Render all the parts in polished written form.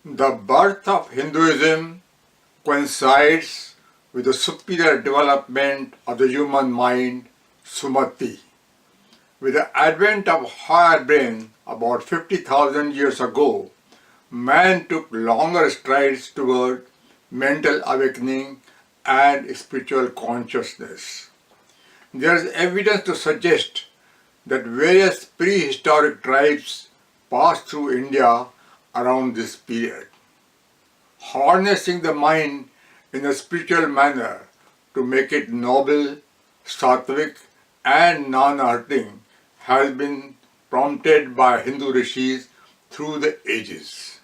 The birth of Hinduism coincides with the superior development of the human mind, sumati. With the advent of higher brain about 50,000 years ago, man took longer strides toward mental awakening and spiritual consciousness. There is evidence to suggest that various prehistoric tribes passed through India around this period. Harnessing the mind in a spiritual manner to make it noble, sattvic, and non-hurting has been prompted by Hindu Rishis through the ages.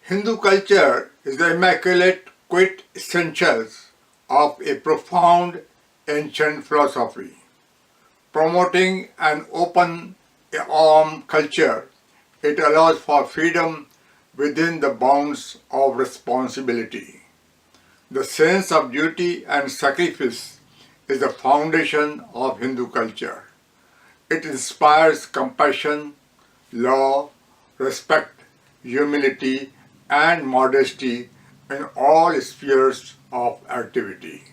Hindu culture is the immaculate quintessence of a profound ancient philosophy. Promoting an open-arm culture, it allows for freedom within the bounds of responsibility. The sense of duty and sacrifice is the foundation of Hindu culture. It inspires compassion, love, respect, humility, and modesty in all spheres of activity.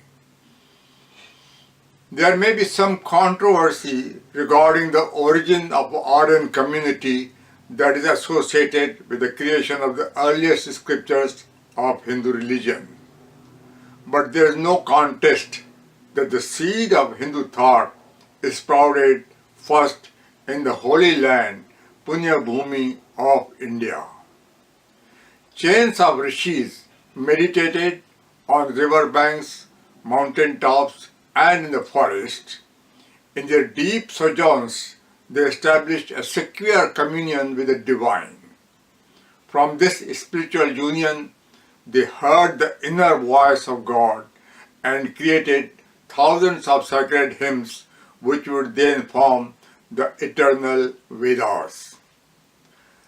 There may be some controversy regarding the origin of Aryan community that is associated with the creation of the earliest scriptures of Hindu religion. But there is no contest that the seed of Hindu thought is sprouted first in the holy land, Punya Bhumi of India. Chains of rishis meditated on riverbanks, mountain tops, and in the forest. In their deep sojourns, they established a secure communion with the divine. From this spiritual union, they heard the inner voice of God and created thousands of sacred hymns which would then form the eternal Vedas.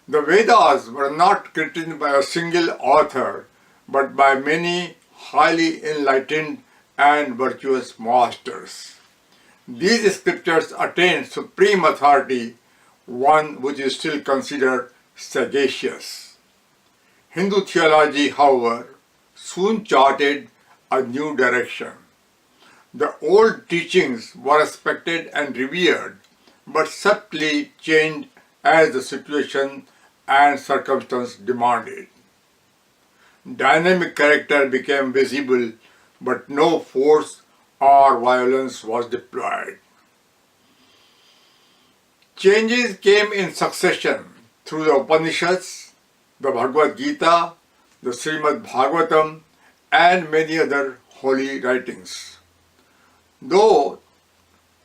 The Vedas were not written by a single author, but by many highly enlightened and virtuous masters. These scriptures attained supreme authority, one which is still considered sagacious. Hindu theology, however, soon charted a new direction. The old teachings were respected and revered, but subtly changed as the situation and circumstance demanded. Dynamic character became visible, but no force or violence was deployed. Changes came in succession through the Upanishads, the Bhagavad Gita, the Srimad Bhagavatam, and many other holy writings. Though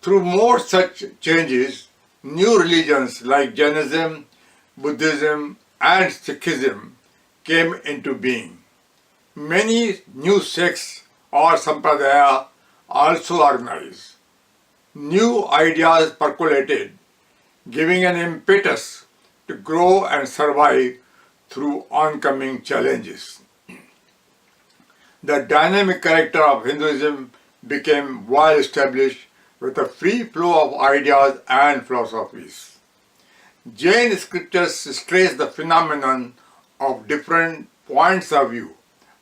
through more such changes, new religions like Jainism, Buddhism, and Sikhism came into being. Many new sects or sampradaya also organized. New ideas percolated, giving an impetus to grow and survive through oncoming challenges. The dynamic character of Hinduism became well established with a free flow of ideas and philosophies. Jain scriptures stress the phenomenon of different points of view,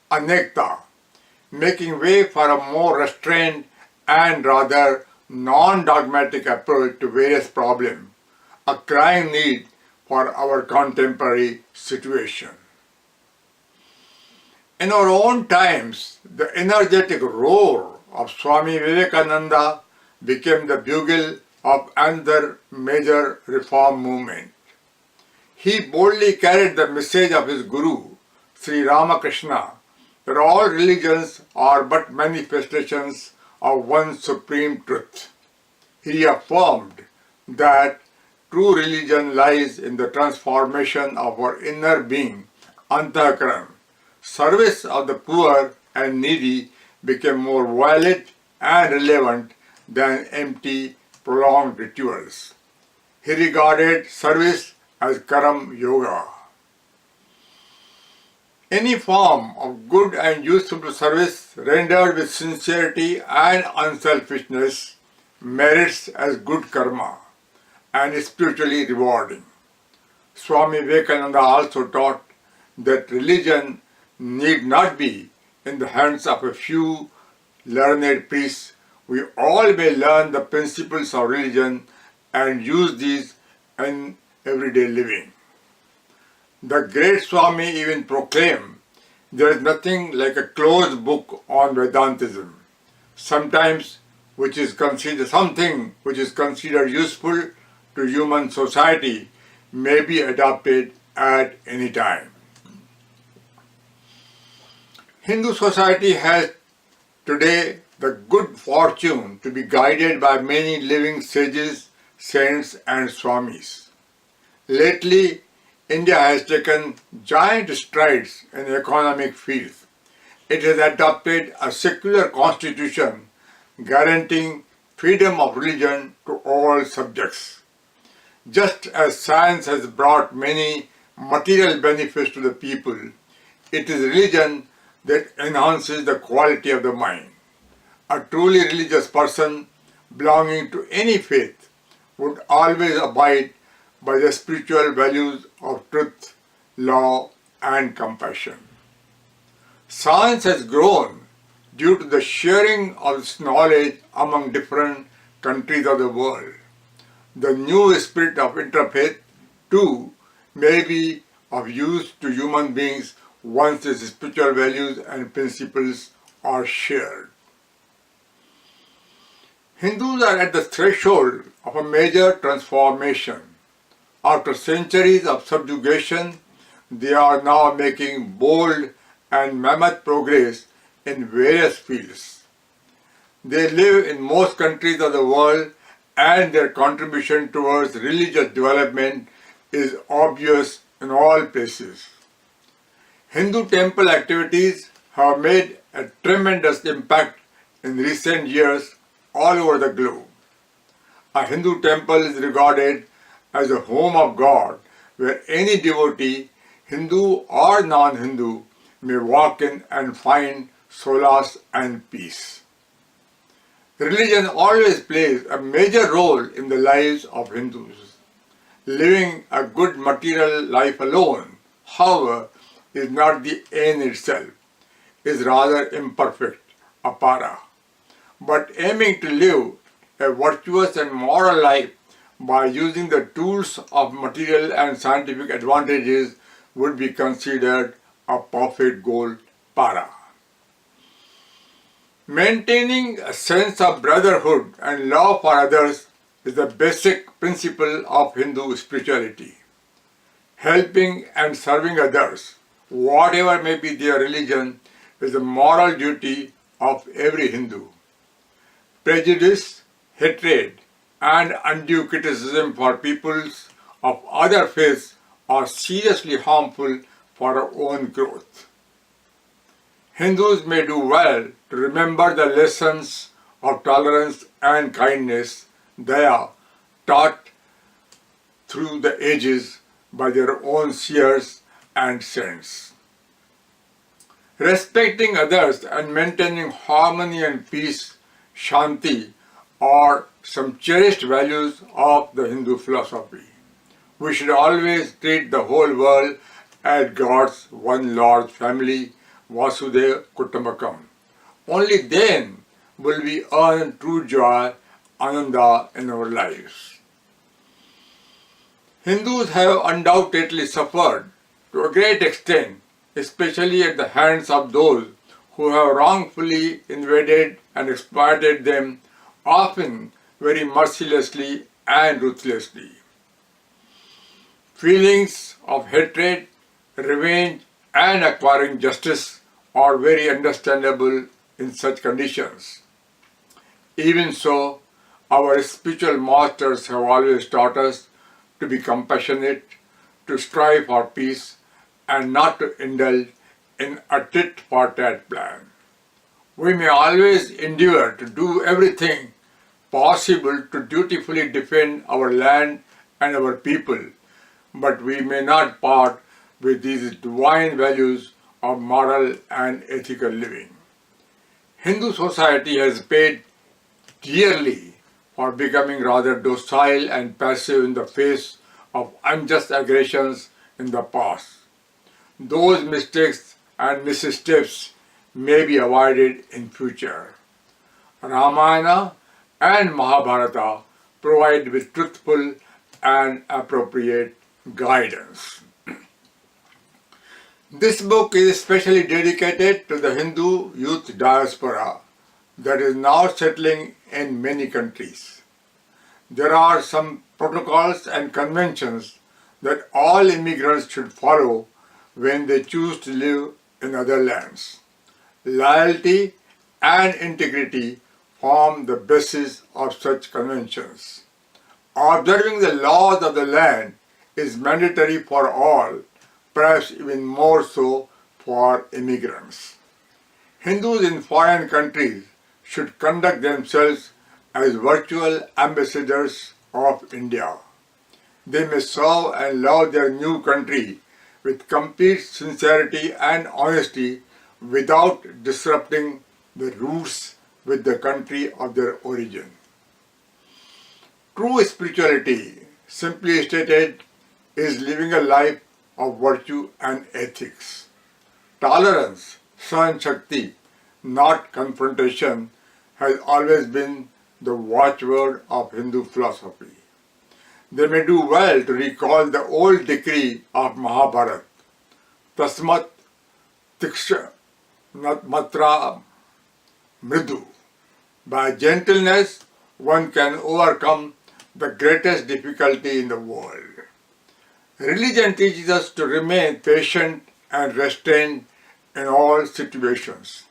anekta, making way for a more restrained and rather non-dogmatic approach to various problems, a crying need for our contemporary situation. In our own times, the energetic roar of Swami Vivekananda became the bugle of another major reform movement. He boldly carried the message of his guru, Sri Ramakrishna, that all religions are but manifestations of one supreme truth. He affirmed that true religion lies in the transformation of our inner being, antahkaran. Service of the poor and needy became more valid and relevant than empty, prolonged rituals. He regarded service as karam yoga. Any form of good and useful service rendered with sincerity and unselfishness merits as good karma and is spiritually rewarding. Swami Vivekananda also taught that religion need not be in the hands of a few learned priests. We all may learn the principles of religion and use these in everyday living. The great Swami even proclaimed there is nothing like a closed book on Vedantism. Something which is considered useful to human society may be adopted at any time. Hindu society has today the good fortune to be guided by many living sages, saints and swamis. Lately, India has taken giant strides in economic fields. It has adopted a secular constitution guaranteeing freedom of religion to all subjects. Just as science has brought many material benefits to the people, it is religion that enhances the quality of the mind. A truly religious person belonging to any faith would always abide by the spiritual values of truth, law, and compassion. Science has grown due to the sharing of its knowledge among different countries of the world. The new spirit of interfaith, too, may be of use to human beings once its spiritual values and principles are shared. Hindus are at the threshold of a major transformation. After centuries of subjugation, they are now making bold and mammoth progress in various fields. They live in most countries of the world and their contribution towards religious development is obvious in all places. Hindu temple activities have made a tremendous impact in recent years all over the globe. A Hindu temple is regarded as a home of God where any devotee, Hindu or non-Hindu, may walk in and find solace and peace. Religion always plays a major role in the lives of Hindus. Living a good material life alone, however, is not the end itself, is rather imperfect, apara. But aiming to live a virtuous and moral life by using the tools of material and scientific advantages would be considered a perfect goal, para. Maintaining a sense of brotherhood and love for others is the basic principle of Hindu spirituality. Helping and serving others, whatever may be their religion, is a moral duty of every Hindu. Prejudice, hatred, and undue criticism for peoples of other faiths are seriously harmful for our own growth. Hindus may do well to remember the lessons of tolerance and kindness they are taught through the ages by their own seers and saints. Respecting others and maintaining harmony and peace, shanti, are some cherished values of the Hindu philosophy. We should always treat the whole world as God's one large family, Vasudeva Kutumbakam. Only then will we earn true joy, ananda in our lives. Hindus have undoubtedly suffered to a great extent, especially at the hands of those who have wrongfully invaded and exploited them, often very mercilessly and ruthlessly. Feelings of hatred, revenge, and acquiring justice are very understandable in such conditions. Even so, our spiritual masters have always taught us to be compassionate, to strive for peace, and not to indulge in a tit-for-tat plan. We may always endeavor to do everything possible to dutifully defend our land and our people, but we may not part with these divine values of moral and ethical living. Hindu society has paid dearly for becoming rather docile and passive in the face of unjust aggressions in the past. Those mistakes and missteps may be avoided in future. Ramayana and Mahabharata provide with truthful and appropriate guidance. This book is especially dedicated to the Hindu youth diaspora that is now settling in many countries. There are some protocols and conventions that all immigrants should follow when they choose to live in other lands. Loyalty and integrity form the basis of such conventions. Observing the laws of the land is mandatory for all, perhaps even more so for immigrants. Hindus in foreign countries should conduct themselves as virtual ambassadors of India. They may serve and love their new country with complete sincerity and honesty without disrupting the roots with the country of their origin. True spirituality, simply stated, is living a life of virtue and ethics. Tolerance, Sahan Shakti, not confrontation, has always been the watchword of Hindu philosophy. They may do well to recall the old decree of Mahabharata, Tasmat Tiksha Matra Mridu. By gentleness, one can overcome the greatest difficulty in the world. Religion teaches us to remain patient and restrained in all situations.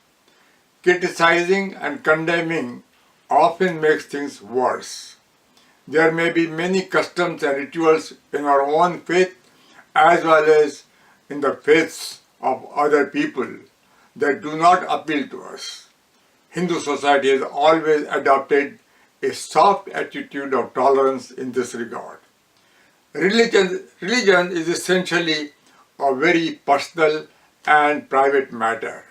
Criticizing and condemning often makes things worse. There may be many customs and rituals in our own faith as well as in the faiths of other people that do not appeal to us. Hindu society has always adopted a soft attitude of tolerance in this regard. Religion is essentially a very personal and private matter.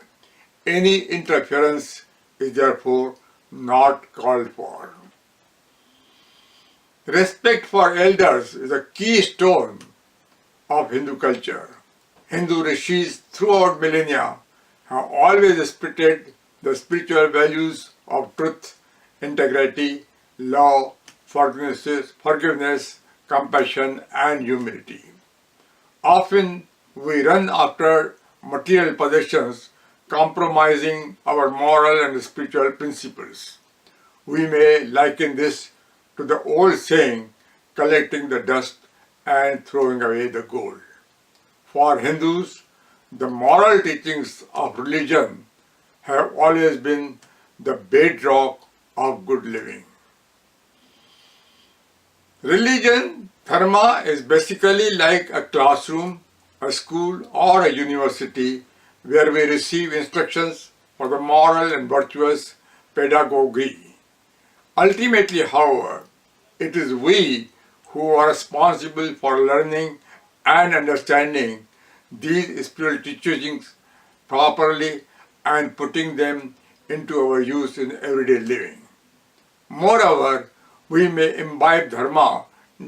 Any interference is therefore not called for. Respect for elders is a keystone of Hindu culture. Hindu Rishis throughout millennia have always respected the spiritual values of truth, integrity, love, forgiveness, compassion, and humility. Often we run after material possessions, compromising our moral and spiritual principles. We may liken this to the old saying, collecting the dust and throwing away the gold. For Hindus, the moral teachings of religion have always been the bedrock of good living. Religion, dharma, is basically like a classroom, a school, or a university where we receive instructions for the moral and virtuous pedagogy. Ultimately, however, it is we who are responsible for learning and understanding these spiritual teachings properly and putting them into our use in everyday living. Moreover, we may imbibe dharma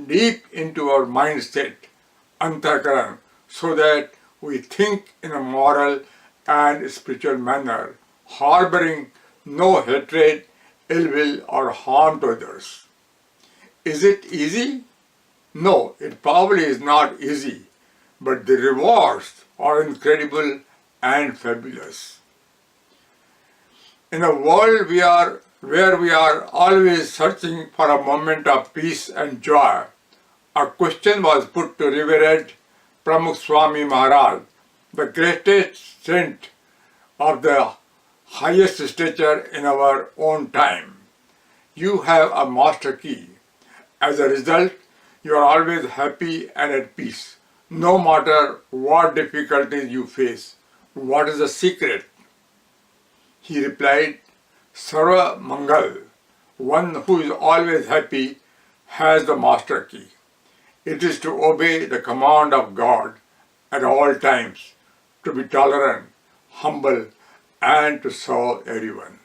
deep into our mindset, antakaran, so that we think in a moral and spiritual manner, harboring no hatred, ill will, or harm to others. Is it easy? No, it probably is not easy, but the rewards are incredible and fabulous. In a world where we are always searching for a moment of peace and joy, a question was put to Revered Pramukh Swami Maharaj, the greatest saint of the highest stature in our own time. You have a master key. As a result, you are always happy and at peace, no matter what difficulties you face. What is the secret? He replied, Sarva Mangal, one who is always happy, has the master key. It is to obey the command of God at all times, to be tolerant, humble, and to serve everyone.